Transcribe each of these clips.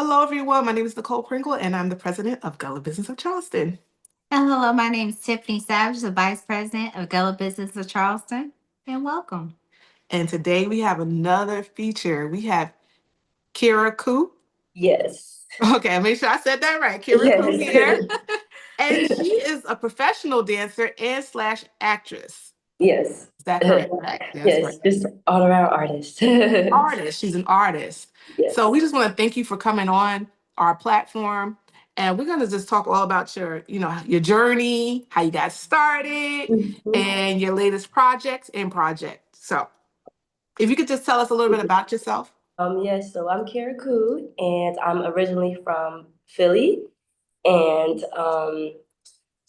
Hello, everyone. My name is Nicole Pringle, and I'm the president of Gullah Business of Charleston. And hello, my name is Tiffany Savage, the Vice President of Gullah Business of Charleston, and welcome. And today we have another feature. We have Kira Koo. Yes. Okay, make sure I said that right. Kira Koo here. Yes. And she is a professional dancer and slash actress. Yes. Is that correct? That's Yes, correct. just all around artist. Artist. She's an artist. Yes. So we just want to thank you for coming on our platform. And we're going to just talk all about your journey, how you got started, and your latest projects and projects. So if you could just tell us a little bit about yourself. Yes, so I'm Kara Koo, and I'm originally from Philly. And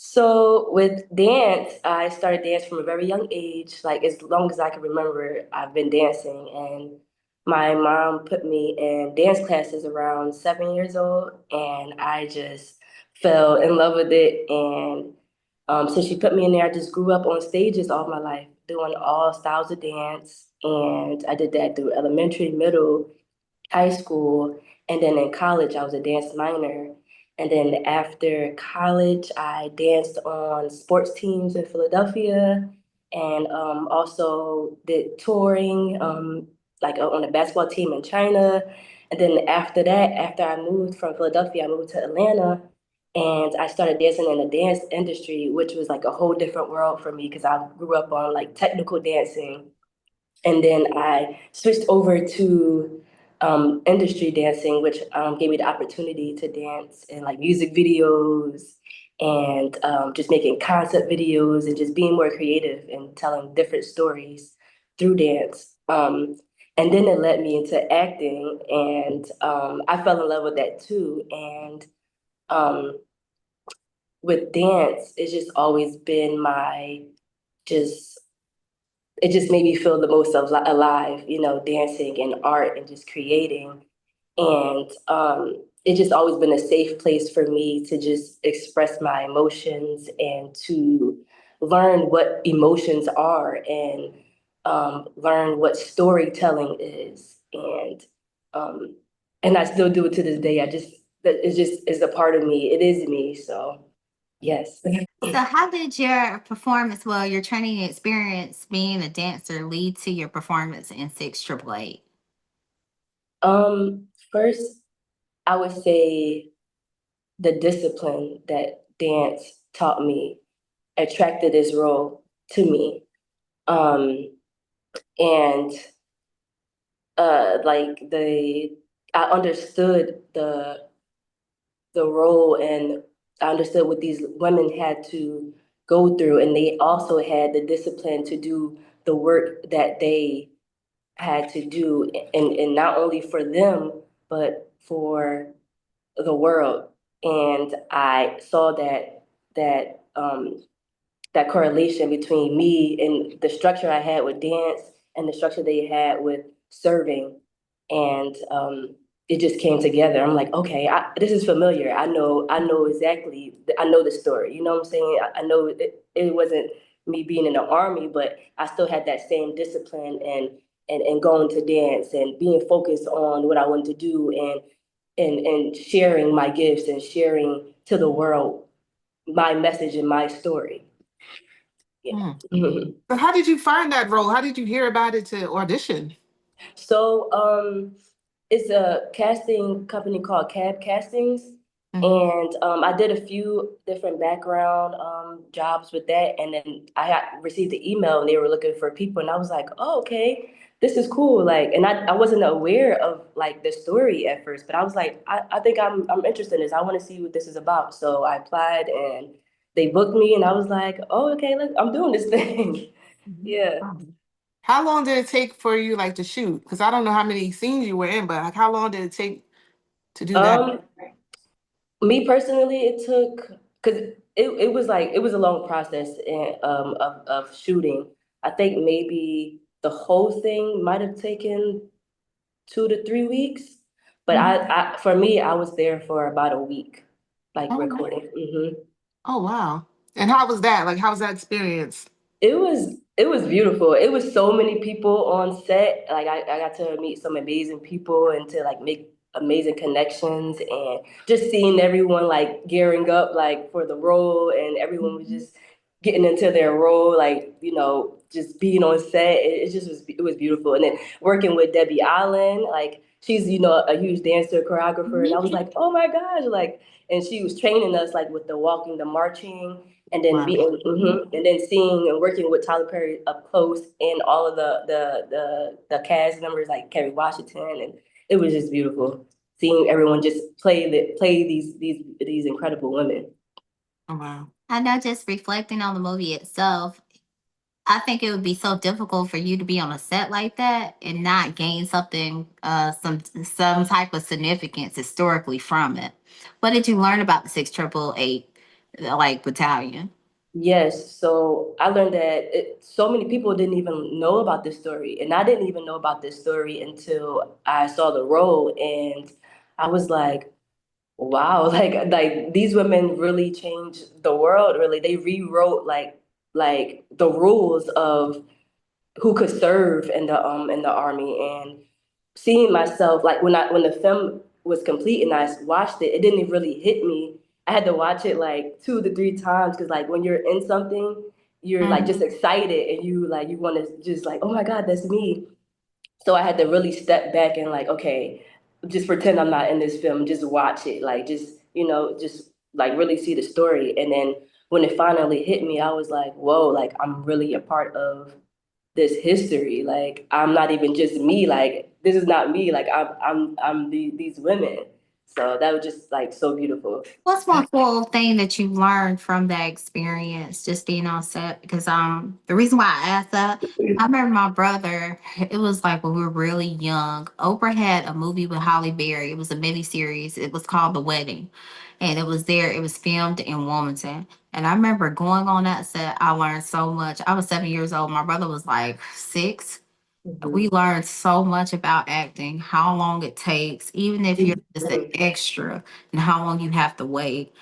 so with dance, I started dance from a very young age. Like as long as I can remember, I've been dancing. And my mom put me in dance classes around 7 years old, and I just fell in love with it. And since she put me in there, I just grew up on stages all my life, doing all styles of dance. And I did that through elementary, middle, high school, and then in college, I was a dance minor. And then after college, I danced on sports teams in Philadelphia and also did touring, on a basketball team in China. And then after that, after I moved from Philadelphia, I moved to Atlanta and I started dancing in the dance industry, which was like a whole different world for me because I grew up on like technical dancing. And then I switched over to industry dancing, which gave me the opportunity to dance in like music videos and just making concept videos and just being more creative and telling different stories through dance. And then it led me into acting, and I fell in love with that too. And um, with dance, it's just always been my just it just made me feel the most alive, dancing and art and just creating. And it's just always been a safe place for me to just express my emotions and to learn what emotions are and learn what storytelling is. Um, and I still do it to this day. It's just is a part of me. It is me. So yes. So, how did your training experience being a dancer lead to your performance in Six Triple Eight? First, I would say the discipline that dance taught me attracted this role to me. And like I understood the role, and I understood what these women had to go through, and they also had the discipline to do the work that they had to do, and not only for them, but for the world. And I saw that correlation between me and the structure I had with dance and the structure they had with serving. And it just came together. I'm like, okay, this is familiar. I know exactly. I know the story. You know what I'm saying? I know it wasn't me being in the army, but I still had that same discipline and going to dance and being focused on what I wanted to do and sharing my gifts and sharing to the world my message and my story. Yeah. So how did you find that role? How did you hear about it to audition? So it's a casting company called Cab Castings. And I did a few different background jobs with that. And then received the email and they were looking for people. And I was like, oh, okay, this is cool. Like, and I wasn't aware of like the story at first, but I was like, I think I'm interested in this. I want to see what this is about. So I applied and they booked me and I was like, oh, okay, look, I'm doing this thing. Yeah. How long did it take for you like to shoot? Because I don't know how many scenes you were in, but like how long did it take to do that? Me personally, it took because it was like it was a long process of shooting. I think maybe the whole thing might have taken 2 to 3 weeks, but I for me I was there for about a week, like recording. Oh wow! And how was that? Like, how was that experience? It was beautiful. It was so many people on set. Like I got to meet some amazing people and to like make amazing connections, and just seeing everyone like gearing up like for the role, and everyone was just getting into their role, like just being on set. It just was beautiful. And then working with Debbie Allen, like she's a huge dancer, choreographer, and I was like, oh my gosh, like, and she was training us like with the walking, the marching, and then Wow. and then seeing and working with Tyler Perry up close, and all of the cast members like Kerry Washington, and it was just beautiful seeing everyone just play these incredible women. Oh, wow. I know, just reflecting on the movie itself, I think it would be so difficult for you to be on a set like that and not gain something, some type of significance historically from it. What did you learn about the 688 like battalion? Yes, so I learned that so many people didn't even know about this story, and I didn't even know about this story until I saw the role, and I was like, wow, like these women really changed the world. Really, they rewrote like the rules of who could serve in the army. And seeing myself like when the film was complete and I watched it, it didn't really hit me. I had to watch it like 2 to 3 times, because like when you're in something, you're like just excited, and you want to just like, oh my god, that's me. So I had to really step back and like, okay, just pretend I'm not in this film, just watch it, like just like really see the story. And then when it finally hit me, I was like, whoa, like I'm really a part of this history. Like I'm not even just me. Like this is not me. Like these women. So that was just like so beautiful. What's one cool thing that you learned from that experience, just being on set? Because the reason why I asked that, I remember my brother. It was like when we were really young. Oprah had a movie with Holly Berry. It was a mini series. It was called The Wedding, and it was there. It was filmed in Wilmington. And I remember going on that set. I learned so much. I was 7 years old. My brother was like 6. Mhm. We learned so much about acting, how long it takes, even if you're just an extra, and how long you have to wait.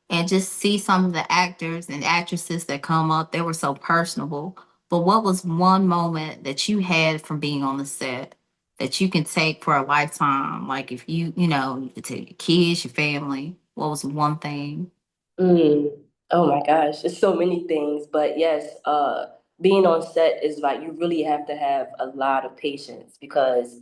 And just see some of the actors and actresses that come up, they were so personable. But what was one moment that you had from being on the set that you can take for a lifetime? Like if you could take your kids, your family, what was one thing? Mm. Oh my gosh, there's so many things, but yes, being on set is like you really have to have a lot of patience, because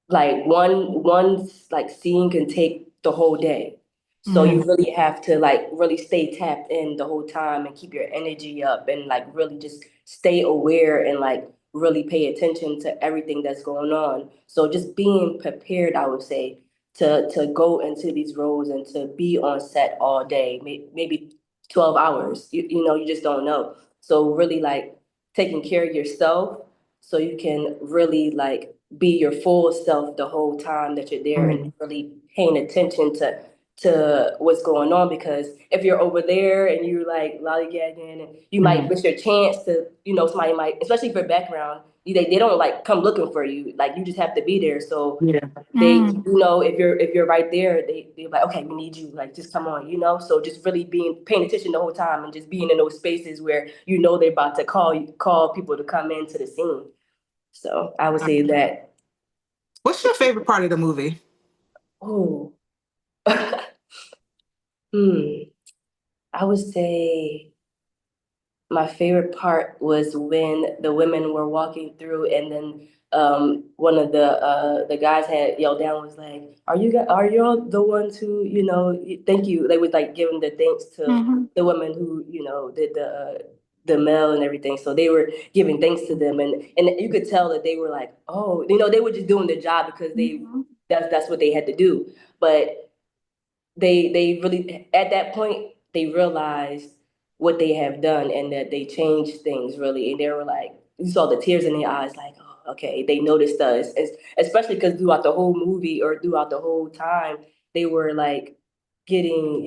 like one like scene can take the whole day. So you really have to like really stay tapped in the whole time and keep your energy up, and like really just stay aware and like really pay attention to everything that's going on. So just being prepared, I would say, to go into these roles and to be on set all day, maybe 12 hours. You just don't know. So really like taking care of yourself, so you can really like be your full self the whole time that you're there, and really paying attention to what's going on. Because if you're over there and you're like lollygagging, and you might miss your chance to, somebody might, especially for background, they don't like come looking for you. Like you just have to be there. So Yeah. they, if you're right there, they're like, okay, we need you. Like just come on. So just really paying attention the whole time, and just being in those spaces where they're about to call people to come into the scene. So I would say that. What's your favorite part of the movie? Oh, I would say my favorite part was when the women were walking through, and then one of the guys had yelled down, was like, are you all the ones who, thank you. They was like giving the thanks to the women who, did the mail and everything. So they were giving thanks to them, and you could tell that they were like, oh, they were just doing their job, because that's what they had to do. But they really, at that point, they realized what they have done, and that they changed things really. And they were like, you saw the tears in their eyes, like, oh, okay, they noticed us. Especially because throughout the whole movie, or throughout the whole time, they were like getting,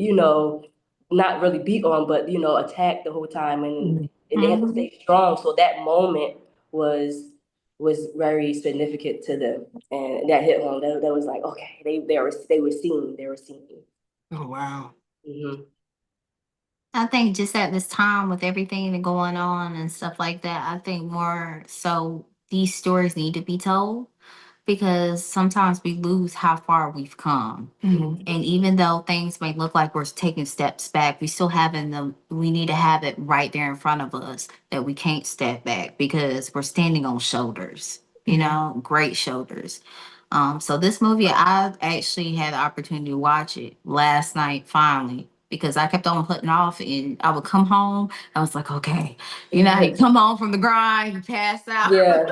not really beat on, but attacked the whole time, and they had to stay strong. So that moment was very significant to them, and that hit home. That was like, okay, they were seen. Oh, wow. Hmm. I think just at this time with everything going on and stuff like that, I think more so these stories need to be told. because sometimes we lose how far we've come. Mhm. And even though things may look like we're taking steps back, we still having them. We need to have it right there in front of us that we can't step back because we're standing on shoulders, you know, great shoulders. So this movie, I actually had the opportunity to watch it last night finally because I kept on putting off, and I would come home. I was like, okay, you know, you come home from the grind, you pass out. Yeah.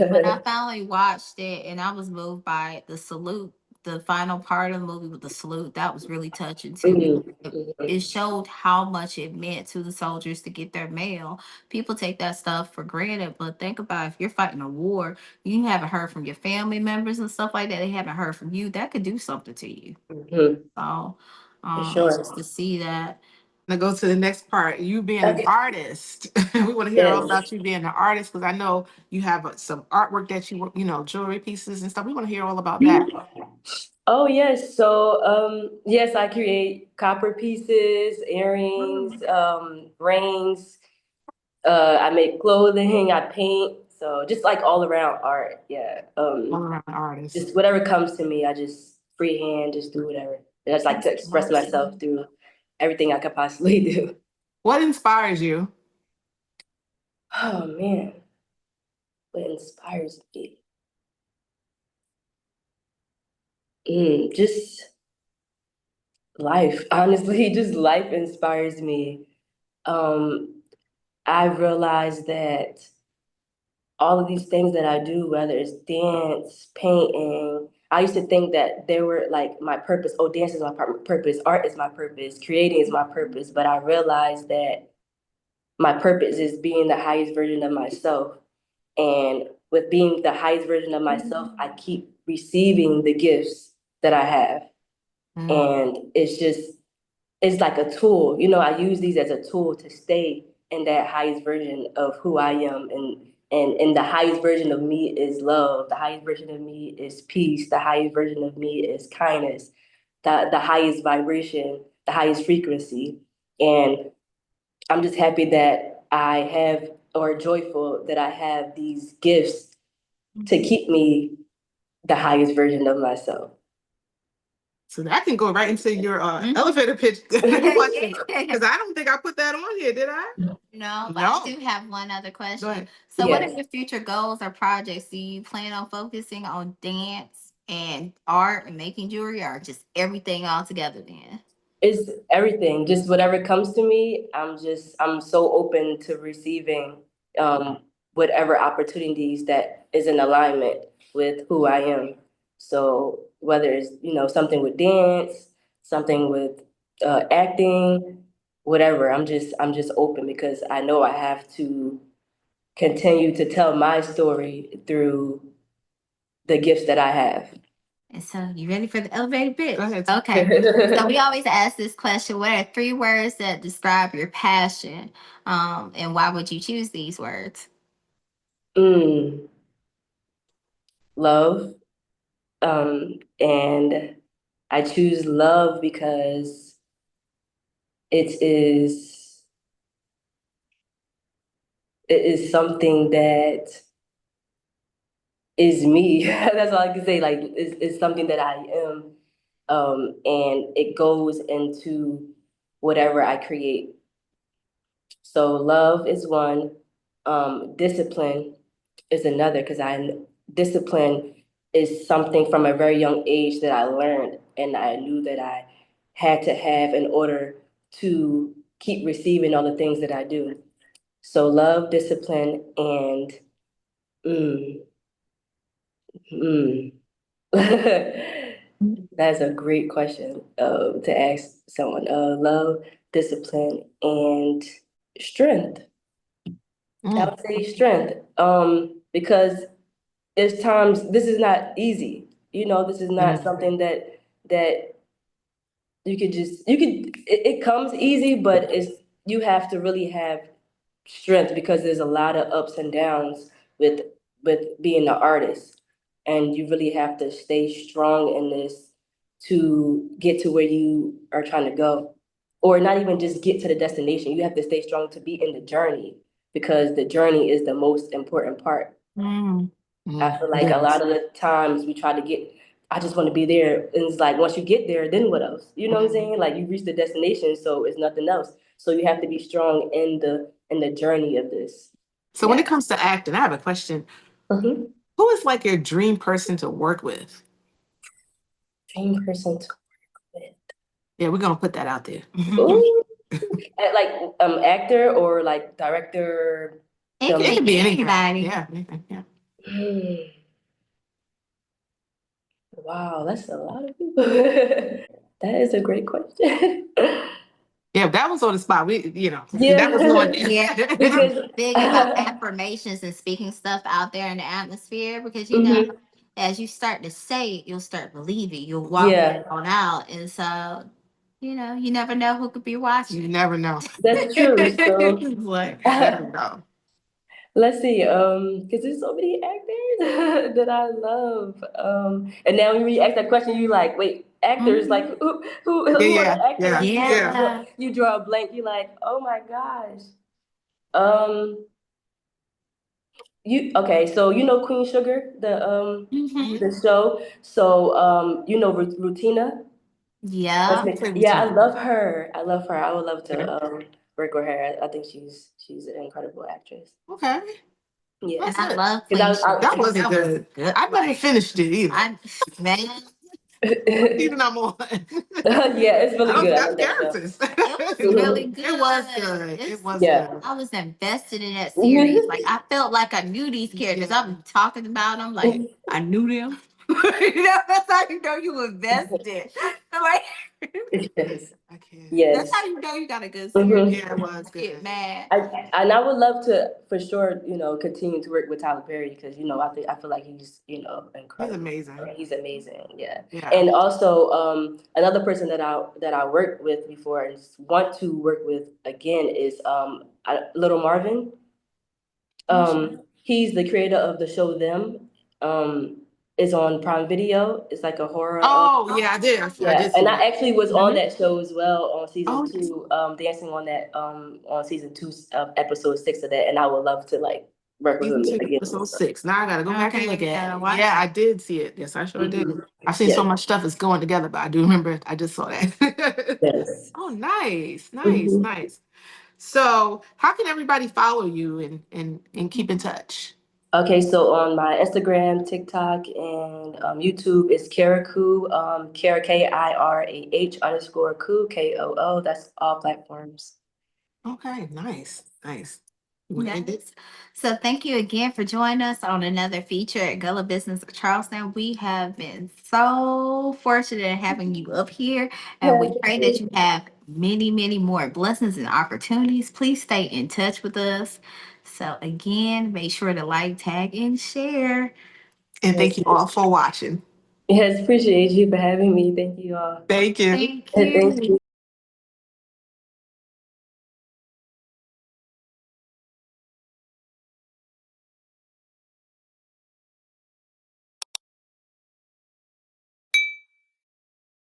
But I finally watched it, and I was moved by it. The salute, the final part of the movie with the salute, that was really touching to me. It showed how much it meant to the soldiers to get their mail. People take that stuff for granted, but think about if you're fighting a war, you haven't heard from your family members and stuff like that. They haven't heard from you. That could do something to you. So, For sure. just to see that. Now go to the next part. You being an Okay. artist. We want to hear all Yes. about you being an artist because I know you have some artwork that you know, jewelry pieces and stuff. We want to hear all about that. Oh yes. So yes, I create copper pieces, earrings, rings. I make clothing, I paint. So just like all around art. Yeah. All around the artist. Just whatever comes to me, I just freehand, just do whatever. I just like to express myself through everything I could possibly do. What inspires you? Oh man, what inspires me? Just life. Honestly, just life inspires me. I realized that all of these things that I do, whether it's dance, painting, I used to think that they were like my purpose. Oh, dance is my purpose, art is my purpose, creating is my purpose. But I realized that my purpose is being the highest version of myself. And with being the highest version of myself, I keep receiving the gifts that I have. And it's like a tool. You know, I use these as a tool to stay in that highest version of who I am. And the highest version of me is love. The highest version of me is peace. The highest version of me is kindness. The highest vibration, the highest frequency. And I'm just happy that I have, or joyful that I have these gifts to keep me the highest version of myself. So that can go right into your elevator pitch question because I don't think I put that on here, did I? No, but I do have one other question. Go ahead. So, what are your future goals or projects? Do you plan on focusing on dance and art and making jewelry, or just everything all together? Then It's everything, just whatever comes to me. I'm so open to receiving whatever opportunities that is in alignment with who I am. So whether it's, you know, something with dance, something with acting, whatever, I'm just open because I know I have to continue to tell my story through the gifts that I have. and so you ready for the elevator pitch? Go ahead. Okay. So we always ask this question: what are 3 words that describe your passion? And why would you choose these words? Love. And I choose love because it is something that is me. That's all I can say. Like it's something that I am. And it goes into whatever I create. So love is one. Discipline is another because discipline is something from a very young age that I learned and I knew that I had to have in order to keep receiving all the things that I do. So love, discipline, and mm, mm. That's a great question to ask someone. Love, discipline, and strength. I would say strength. Because there's times this is not easy. You know, this is not something that it comes easy, but you have to really have strength because there's a lot of ups and downs with being an artist. And you really have to stay strong in this to get to where you are trying to go. Or not even just get to the destination. You have to stay strong to be in the journey because the journey is the most important part. I feel like a lot of the times we try to get, I just want to be there. And it's like, once you get there, then what else? You know what I'm saying? Like, you reach the destination, so it's nothing else. So you have to be strong in the journey of this. So when it comes to acting, I have a question. Mm-hmm. Who is like your dream person to work with? Dream person to work with. Yeah, we're gonna put that out there. Ooh. Like actor or like director. It could be anybody. Yeah, anything. Yeah. Wow, that's a lot of people. That is a great question. Yeah, that was on the spot. We, Yeah. that was on. Yeah, Because I'm big about affirmations and speaking stuff out there in the atmosphere because as you start to say it, you'll start believing. You'll walk it on out, and so you never know who could be watching. You never know. That's true. So like, you never know. let's see, because there's so many actors that I love. And now when you ask that question, you like, wait, actors, like who are the actors? Yeah. You draw a blank. You like, oh my gosh. So Queen Sugar, the show. So Rutina. Yeah. Yeah, I love her. I love her. I would love to work with her. I think she's an incredible actress. Okay. Yeah, I love Queen that Sugar. wasn't good. I never finished it either. Man, Even I'm on. yeah, it's really good. I That's love that show. characters. it was really good. It was good. It was Yeah. good. I was invested in that series. Like I felt like I knew these characters. I'm talking about them like I knew them. That's how you know you invested. Like Yes. I can't. Yes. that's how you know you got a good series. Yeah, it was good. Get mad. And I would love to, for sure, continue to work with Tyler Perry because I feel like he's incredible. He's amazing. He's amazing. Yeah. Yeah. And also, another person that I worked with before and want to work with again is Little Marvin. He's the creator of the show Them. Is on Prime Video. It's like a horror. Oh yeah, I did. Yeah, I did see and that. I actually was on that show as well on season Oh, 2, dancing on that on season 2, episode 6 of that, and I would love to like work with him again. Episode 6. Now I gotta go back and look at it. watch Yeah, I did see it. Yes, I sure did. Mhm. I've seen Yes. so much stuff is going together, but I do remember I just saw that. Yes. Oh, nice, Mhm. nice. So how can everybody follow you and keep in touch? Okay, so on my Instagram, TikTok, and YouTube is Kiraku, Kira KIRAH _Koo KOO. That's all platforms. Okay, nice. Yes. So thank you again for joining us on another feature at Gullah Business of Charleston. We have been so fortunate in having you up here, and we pray that you have many, many more blessings and opportunities. Please stay in touch with us. So again, make sure to like, tag, and share. And thank you all for watching. Yes, appreciate you for having me. Thank you all. Thank you. Thank And thank you. you.